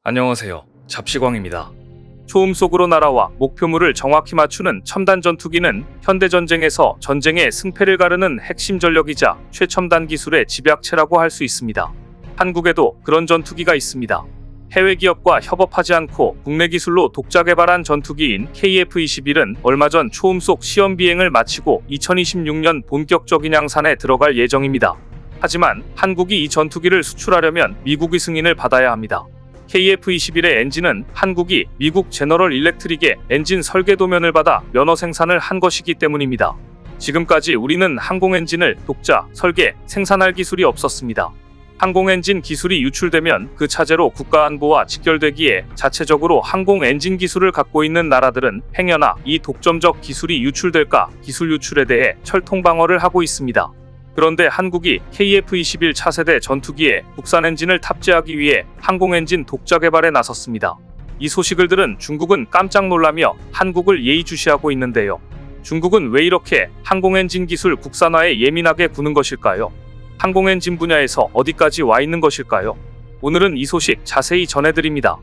안녕하세요. 잡시광입니다. 초음 속으로 날아와 목표물을 정확히 맞추는 첨단 전투기는 현대전쟁에서 전쟁의 승패를 가르는 핵심 전력이자 최첨단 기술의 집약체라고 할 수 있습니다. 한국에도 그런 전투기가 있습니다. 해외 기업과 협업하지 않고 국내 기술로 독자 개발한 전투기인 KF-21은 얼마 전 초음 속 시험 비행을 마치고 2026년 본격적인 양산에 들어갈 예정입니다. 하지만 한국이 이 전투기를 수출하려면 미국의 승인을 받아야 합니다. KF-21의 엔진은 한국이 미국 제너럴 일렉트릭의 엔진 설계 도면을 받아 면허 생산을 한 것이기 때문입니다. 지금까지 우리는 항공 엔진을 독자, 설계, 생산할 기술이 없었습니다. 항공 엔진 기술이 유출되면 그 차제로 국가 안보와 직결되기에 자체적으로 항공 엔진 기술을 갖고 있는 나라들은 행여나 이 독점적 기술이 유출될까 기술 유출에 대해 철통 방어를 하고 있습니다. 그런데 한국이 KF-21 차세대 전투기에 국산 엔진을 탑재하기 위해 항공 엔진 독자 개발에 나섰습니다. 이 소식을 들은 중국은 깜짝 놀라며 한국을 예의주시하고 있는데요. 중국은 왜 이렇게 항공 엔진 기술 국산화에 예민하게 구는 것일까요? 항공 엔진 분야에서 어디까지 와 있는 것일까요? 오늘은 이 소식 자세히 전해드립니다.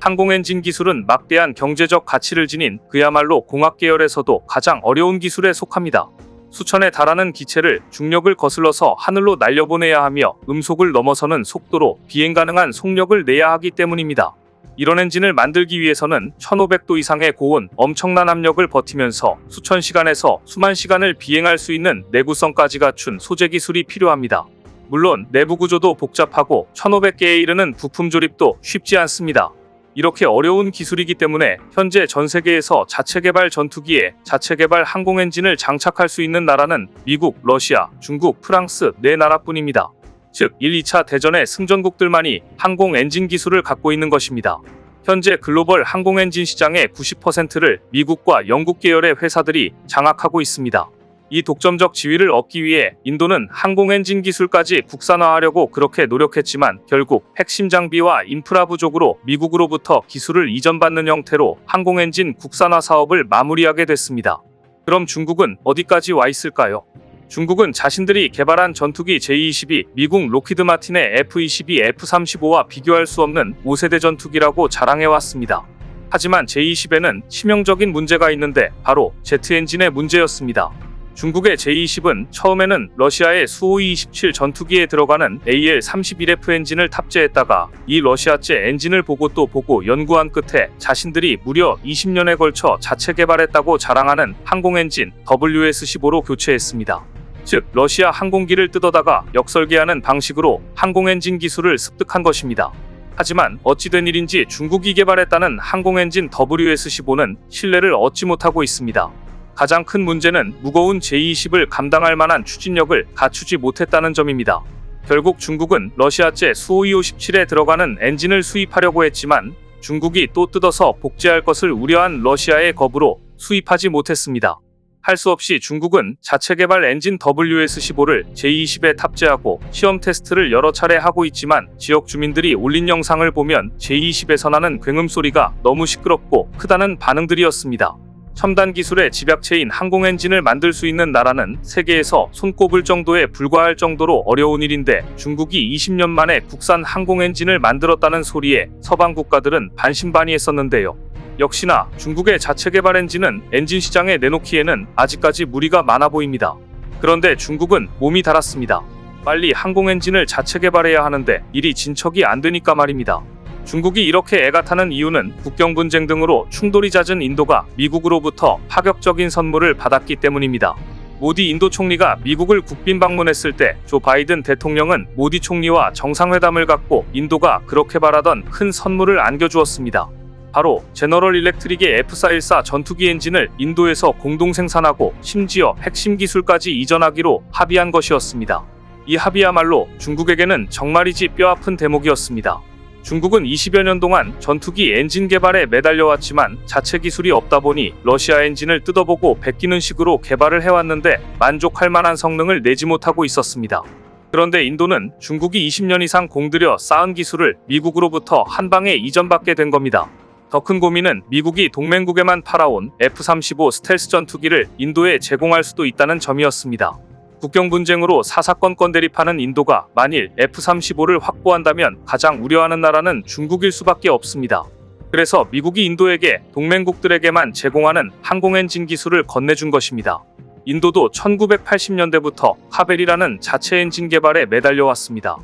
항공 엔진 기술은 막대한 경제적 가치를 지닌 그야말로 공학 계열에서도 가장 어려운 기술에 속합니다. 수천에 달하는 기체를 중력을 거슬러서 하늘로 날려보내야 하며 음속을 넘어서는 속도로 비행 가능한 속력을 내야 하기 때문입니다. 이런 엔진을 만들기 위해서는 1500도 이상의 고온, 엄청난 압력을 버티면서 수천 시간에서 수만 시간을 비행할 수 있는 내구성까지 갖춘 소재 기술이 필요합니다. 물론 내부 구조도 복잡하고 1500개에 이르는 부품 조립도 쉽지 않습니다. 이렇게 어려운 기술이기 때문에 현재 전 세계에서 자체 개발 전투기에 자체 개발 항공 엔진을 장착할 수 있는 나라는 미국, 러시아, 중국, 프랑스 4나라뿐입니다. 즉 1, 2차 대전의 승전국들만이 항공 엔진 기술을 갖고 있는 것입니다. 현재 글로벌 항공 엔진 시장의 90%를 미국과 영국 계열의 회사들이 장악하고 있습니다. 이 독점적 지위를 얻기 위해 인도는 항공 엔진 기술까지 국산화하려고 그렇게 노력했지만 결국 핵심 장비와 인프라 부족으로 미국으로부터 기술을 이전받는 형태로 항공 엔진 국산화 사업을 마무리하게 됐습니다. 그럼 중국은 어디까지 와 있을까요? 중국은 자신들이 개발한 전투기 J-22, 미국 로키드 마틴의 F-22, F-35와 비교할 수 없는 5세대 전투기라고 자랑해왔습니다. 하지만 J-20에는 치명적인 문제가 있는데 바로 제트 엔진의 문제였습니다. 중국의 J-20은 처음에는 러시아의 수호이-27 전투기에 들어가는 AL-31F 엔진을 탑재했다가 이 러시아제 엔진을 보고 또 보고 연구한 끝에 자신들이 무려 20년에 걸쳐 자체 개발했다고 자랑하는 항공 엔진 WS-15로 교체했습니다. 즉 러시아 항공기를 뜯어다가 역설계하는 방식으로 항공 엔진 기술을 습득한 것입니다. 하지만 어찌된 일인지 중국이 개발했다는 항공 엔진 WS-15는 신뢰를 얻지 못하고 있습니다. 가장 큰 문제는 무거운 J-20을 감당할 만한 추진력을 갖추지 못했다는 점입니다. 결국 중국은 러시아제 수호이-57에 들어가는 엔진을 수입하려고 했지만 중국이 또 뜯어서 복제할 것을 우려한 러시아의 겁으로 수입하지 못했습니다. 할 수 없이 중국은 자체 개발 엔진 WS-15를 J-20에 탑재하고 시험 테스트를 여러 차례 하고 있지만 지역 주민들이 올린 영상을 보면 J-20에서 나는 굉음 소리가 너무 시끄럽고 크다는 반응들이었습니다. 첨단 기술의 집약체인 항공 엔진을 만들 수 있는 나라는 세계에서 손꼽을 정도에 불과할 정도로 어려운 일인데 중국이 20년 만에 국산 항공 엔진을 만들었다는 소리에 서방 국가들은 반신반의했었는데요. 역시나 중국의 자체 개발 엔진은 엔진 시장에 내놓기에는 아직까지 무리가 많아 보입니다. 그런데 중국은 몸이 달았습니다. 빨리 항공 엔진을 자체 개발해야 하는데 일이 진척이 안 되니까 말입니다. 중국이 이렇게 애가 타는 이유는 국경 분쟁 등으로 충돌이 잦은 인도가 미국으로부터 파격적인 선물을 받았기 때문입니다. 모디 인도 총리가 미국을 국빈 방문했을 때 조 바이든 대통령은 모디 총리와 정상회담을 갖고 인도가 그렇게 바라던 큰 선물을 안겨주었습니다. 바로 제너럴 일렉트릭의 F-414 전투기 엔진을 인도에서 공동 생산하고 심지어 핵심 기술까지 이전하기로 합의한 것이었습니다. 이 합의야말로 중국에게는 정말이지 뼈아픈 대목이었습니다. 중국은 20여 년 동안 전투기 엔진 개발에 매달려왔지만 자체 기술이 없다 보니 러시아 엔진을 뜯어보고 베끼는 식으로 개발을 해왔는데 만족할 만한 성능을 내지 못하고 있었습니다. 그런데 인도는 중국이 20년 이상 공들여 쌓은 기술을 미국으로부터 한 방에 이전받게 된 겁니다. 더 큰 고민은 미국이 동맹국에만 팔아온 F-35 스텔스 전투기를 인도에 제공할 수도 있다는 점이었습니다. 국경 분쟁으로 사사건건 대립하는 인도가 만일 F-35를 확보한다면 가장 우려하는 나라는 중국일 수밖에 없습니다. 그래서 미국이 인도에게 동맹국들에게만 제공하는 항공 엔진 기술을 건네준 것입니다. 인도도 1980년대부터 카벨이라는 자체 엔진 개발에 매달려 왔습니다.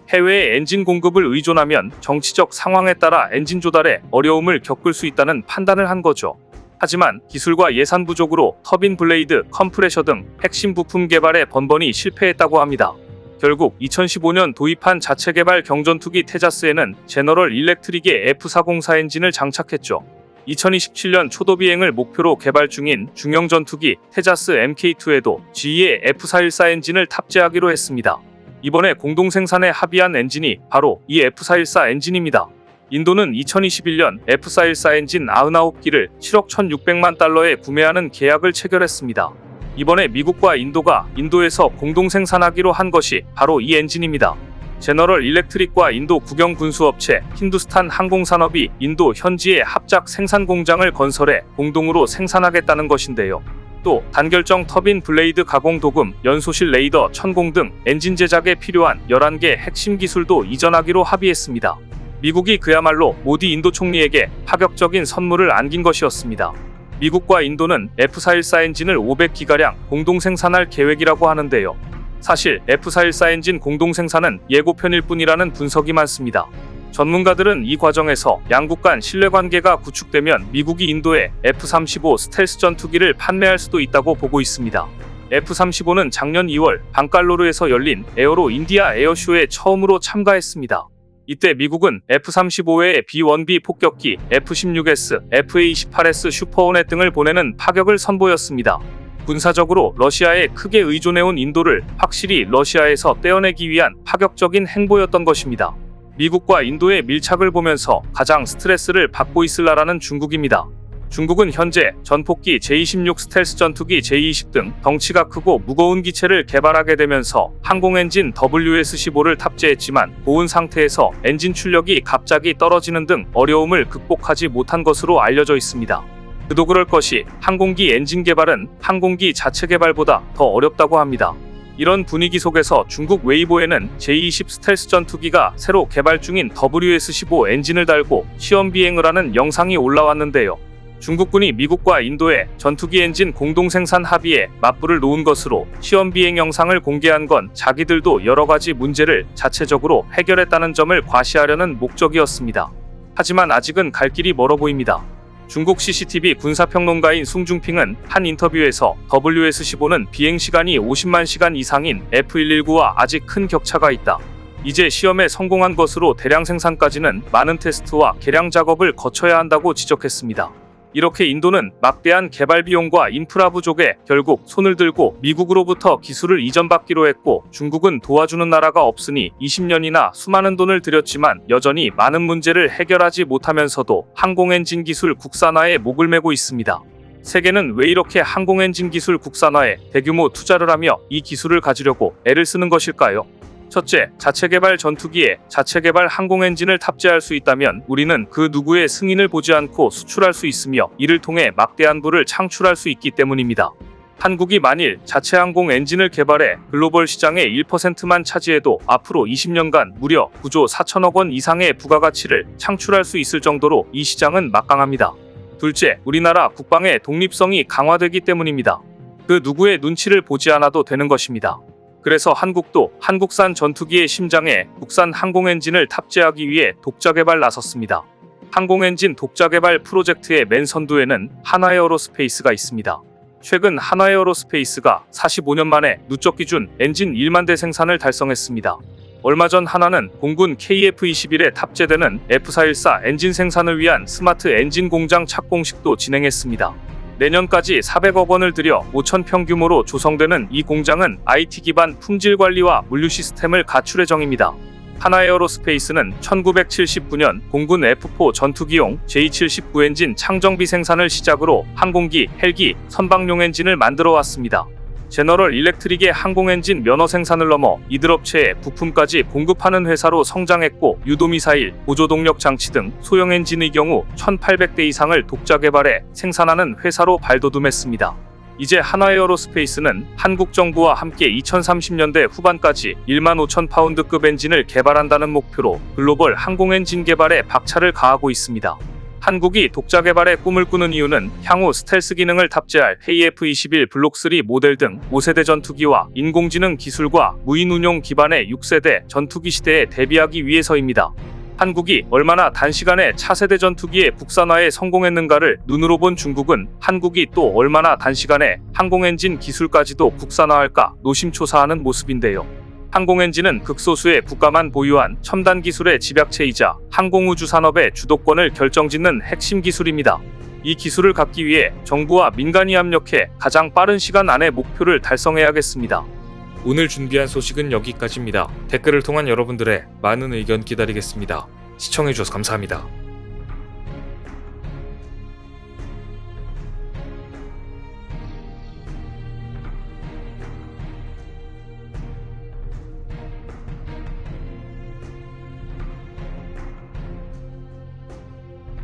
해외의 엔진 공급을 의존하면 정치적 상황에 따라 엔진 조달에 어려움을 겪을 수 있다는 판단을 한 거죠. 하지만 기술과 예산 부족으로 터빈 블레이드, 컴프레셔 등 핵심 부품 개발에 번번이 실패했다고 합니다. 결국 2015년 도입한 자체 개발 경전투기 테자스에는 제너럴 일렉트릭의 F404 엔진을 장착했죠. 2027년 초도 비행을 목표로 개발 중인 중형 전투기 테자스 MK2에도 GE의 F414 엔진을 탑재하기로 했습니다. 이번에 공동 생산에 합의한 엔진이 바로 이 F414 엔진입니다. 인도는 2021년 F414 엔진 99기를 7억 1,600만 달러에 구매하는 계약을 체결했습니다. 이번에 미국과 인도가 인도에서 공동 생산하기로 한 것이 바로 이 엔진입니다. 제너럴 일렉트릭과 인도 국영 군수업체 힌두스탄 항공산업이 인도 현지에 합작 생산 공장을 건설해 공동으로 생산하겠다는 것인데요. 또 단결정 터빈 블레이드 가공 도금, 연소실 레이더, 천공 등 엔진 제작에 필요한 11개 핵심 기술도 이전하기로 합의했습니다. 미국이 그야말로 모디 인도 총리에게 파격적인 선물을 안긴 것이었습니다. 미국과 인도는 F414 엔진을 500기가량 공동 생산할 계획이라고 하는데요. 사실 F414 엔진 공동 생산은 예고편일 뿐이라는 분석이 많습니다. 전문가들은 이 과정에서 양국 간 신뢰관계가 구축되면 미국이 인도에 F-35 스텔스 전투기를 판매할 수도 있다고 보고 있습니다. F-35는 작년 2월 방칼로르에서 열린 에어로 인디아 에어쇼에 처음으로 참가했습니다. 이때 미국은 F-35 외에 B-1B 폭격기, F-16S, F-A-18S 슈퍼호넷 등을 보내는 파격을 선보였습니다. 군사적으로 러시아에 크게 의존해온 인도를 확실히 러시아에서 떼어내기 위한 파격적인 행보였던 것입니다. 미국과 인도의 밀착을 보면서 가장 스트레스를 받고 있을 나라는 중국입니다. 중국은 현재 전폭기 J-26 스텔스 전투기 J-20 등 덩치가 크고 무거운 기체를 개발하게 되면서 항공 엔진 WS-15를 탑재했지만 고운 상태에서 엔진 출력이 갑자기 떨어지는 등 어려움을 극복하지 못한 것으로 알려져 있습니다. 그도 그럴 것이 항공기 엔진 개발은 항공기 자체 개발보다 더 어렵다고 합니다. 이런 분위기 속에서 중국 웨이보에는 J-20 스텔스 전투기가 새로 개발 중인 WS-15 엔진을 달고 시험 비행을 하는 영상이 올라왔는데요. 중국군이 미국과 인도의 전투기 엔진 공동 생산 합의에 맞불을 놓은 것으로 시험 비행 영상을 공개한 건 자기들도 여러 가지 문제를 자체적으로 해결했다는 점을 과시하려는 목적이었습니다. 하지만 아직은 갈 길이 멀어 보입니다. 중국 CCTV 군사평론가인 숭중핑은 한 인터뷰에서 WS-15는 비행시간이 50만 시간 이상인 F-119와 아직 큰 격차가 있다. 이제 시험에 성공한 것으로 대량 생산까지는 많은 테스트와 개량 작업을 거쳐야 한다고 지적했습니다. 이렇게 인도는 막대한 개발 비용과 인프라 부족에 결국 손을 들고 미국으로부터 기술을 이전받기로 했고, 중국은 도와주는 나라가 없으니 20년이나 수많은 돈을 들였지만 여전히 많은 문제를 해결하지 못하면서도 항공엔진 기술 국산화에 목을 매고 있습니다. 세계는 왜 이렇게 항공엔진 기술 국산화에 대규모 투자를 하며 이 기술을 가지려고 애를 쓰는 것일까요? 첫째, 자체 개발 전투기에 자체 개발 항공 엔진을 탑재할 수 있다면 우리는 그 누구의 승인을 보지 않고 수출할 수 있으며 이를 통해 막대한 부를 창출할 수 있기 때문입니다. 한국이 만일 자체 항공 엔진을 개발해 글로벌 시장의 1%만 차지해도 앞으로 20년간 무려 9조 4천억 원 이상의 부가가치를 창출할 수 있을 정도로 이 시장은 막강합니다. 둘째, 우리나라 국방의 독립성이 강화되기 때문입니다. 그 누구의 눈치를 보지 않아도 되는 것입니다. 그래서 한국도 한국산 전투기의 심장에 국산 항공엔진을 탑재하기 위해 독자 개발 나섰습니다. 항공엔진 독자 개발 프로젝트의 맨 선두에는 한화에어로스페이스가 있습니다. 최근 한화에어로스페이스가 45년 만에 누적 기준 엔진 1만 대 생산을 달성했습니다. 얼마 전 한화는 공군 KF-21에 탑재되는 F414 엔진 생산을 위한 스마트 엔진 공장 착공식도 진행했습니다. 내년까지 400억 원을 들여 5,000평 규모로 조성되는 이 공장은 IT 기반 품질 관리와 물류 시스템을 갖출 예정입니다. 한화에어로스페이스는 1979년 공군 F4 전투기용 J79 엔진 창정비 생산을 시작으로 항공기, 헬기, 선박용 엔진을 만들어 왔습니다. 제너럴 일렉트릭의 항공엔진 면허 생산을 넘어 이들 업체에 부품까지 공급하는 회사로 성장했고, 유도미사일, 보조동력 장치 등 소형 엔진의 경우 1,800대 이상을 독자 개발해 생산하는 회사로 발돋움했습니다. 이제 한화에어로스페이스는 한국 정부와 함께 2030년대 후반까지 1만 5천 파운드급 엔진을 개발한다는 목표로 글로벌 항공 엔진 개발에 박차를 가하고 있습니다. 한국이 독자 개발의 꿈을 꾸는 이유는 향후 스텔스 기능을 탑재할 KF-21 블록 3 모델 등 5세대 전투기와 인공지능 기술과 무인 운용 기반의 6세대 전투기 시대에 대비하기 위해서입니다. 한국이 얼마나 단시간에 차세대 전투기의 국산화에 성공했는가를 눈으로 본 중국은 한국이 또 얼마나 단시간에 항공엔진 기술까지도 국산화할까 노심초사하는 모습인데요. 항공엔진은 극소수의 국가만 보유한 첨단 기술의 집약체이자 항공우주 산업의 주도권을 결정짓는 핵심 기술입니다. 이 기술을 갖기 위해 정부와 민간이 협력해 가장 빠른 시간 안에 목표를 달성해야겠습니다. 오늘 준비한 소식은 여기까지입니다. 댓글을 통한 여러분들의 많은 의견 기다리겠습니다. 시청해주셔서 감사합니다.